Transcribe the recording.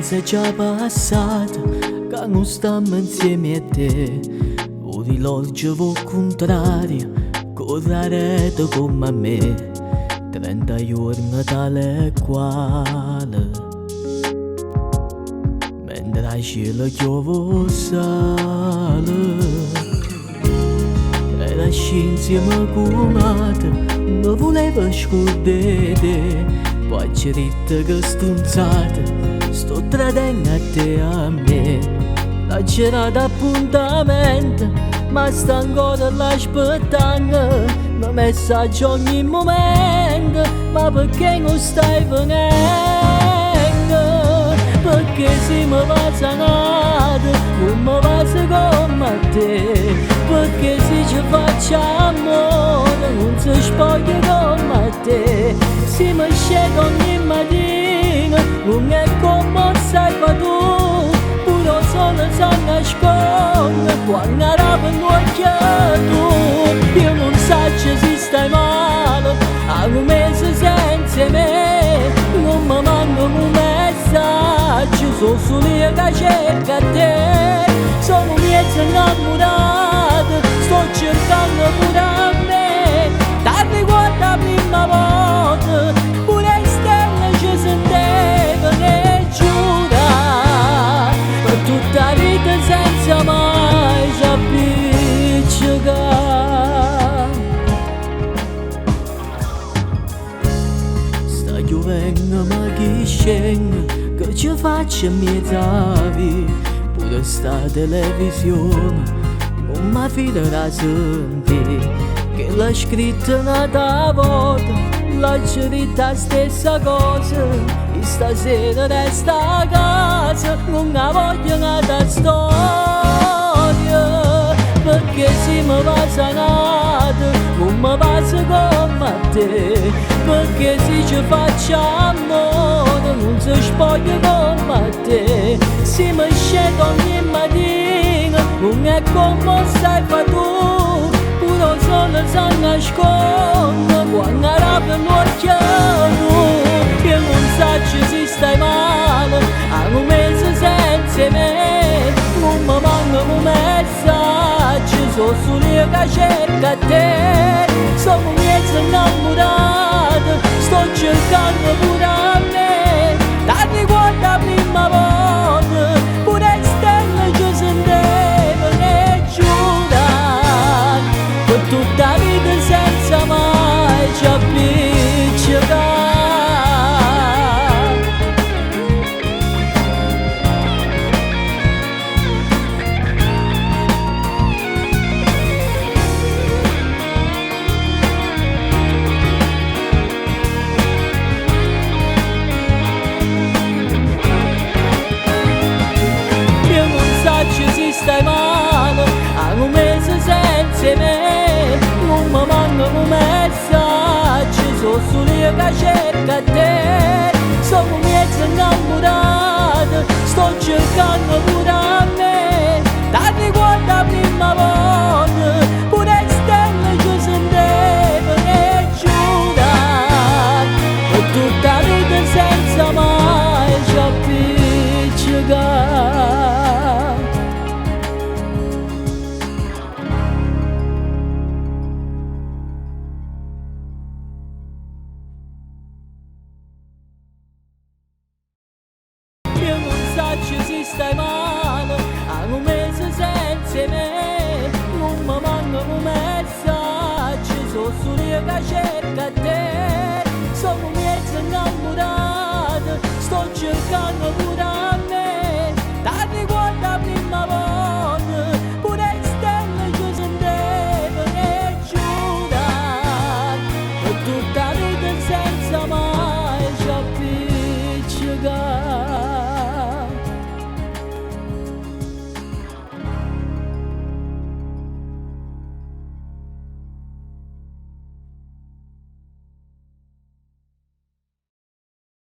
mese già passata che non stiamo insieme a te. Un riloggio contrario correre come a me. 30 giorni tale e quale, mentre il cielo piove sale. E la scienza mi curata, mi voleva scordare. Poi c'è detto che stunzata, sto tradendo a te e a me. La girata appuntamento, ma sta ancora l'aspettando. Mi messaggio ogni momento, ma perché non stai venendo? Perché se mi va sanato, non mi va come te. Perché se ci faccio amore, non si spoglia come te. Se mi scendo ogni mattina, non è come sai fa tu. Puro sole si nasconde, quando arriva in tu. Io non so se stai male, a un mese senza me. Non mi manca un messaggio, sono solo io che cerco a te. Sono mezzo innamorato, sto cercando pure a me. Ti ricordo la prima volta, pure le stelle ci sentevano e giura. Per tutta la vita senza mai ci appiccicare. Piovendo ma chi scende, che ci faccia mezza vita. Pure sta televisione non mi fiderà sentire, che l'ha scritta un'altra volta, l'ha scritta la stessa cosa. E stasera resta a casa, non ha voglia un'altra storia. Perché se mi va sanato, non mi passa come te. Perché se ci faccio amore, non si spoglia come te. Se mi scendo ogni mattina, non è come sai fa tu. Puro sole si nasconde, quando arriva l'occhio. Io non so se stai male, a un mese senza me. Non mi manca un messaggio, sono solo io che cerco a te. Sono mezzo innamorato, sto cercando pure a me. Ti ricordo la prima volta, pure le stelle ci sentevano e giura. Per tutta la vita senza mai ci appiccicare. Stai male, a un mese senza me. Non mi manca un messaggio, sono solo io che cerco a te. Sono mezzo innamorato, sto cercando pure a me. Ti ricordo la prima volta, pure le stelle ci sentevano e giura. Per tutta la vita senza mai ci appiccicare. Se stai male, a un mese senza me. Non mi manca un messaggio, sono solo io che cerco a te. Sono mezzo innamorato, sto cercando pure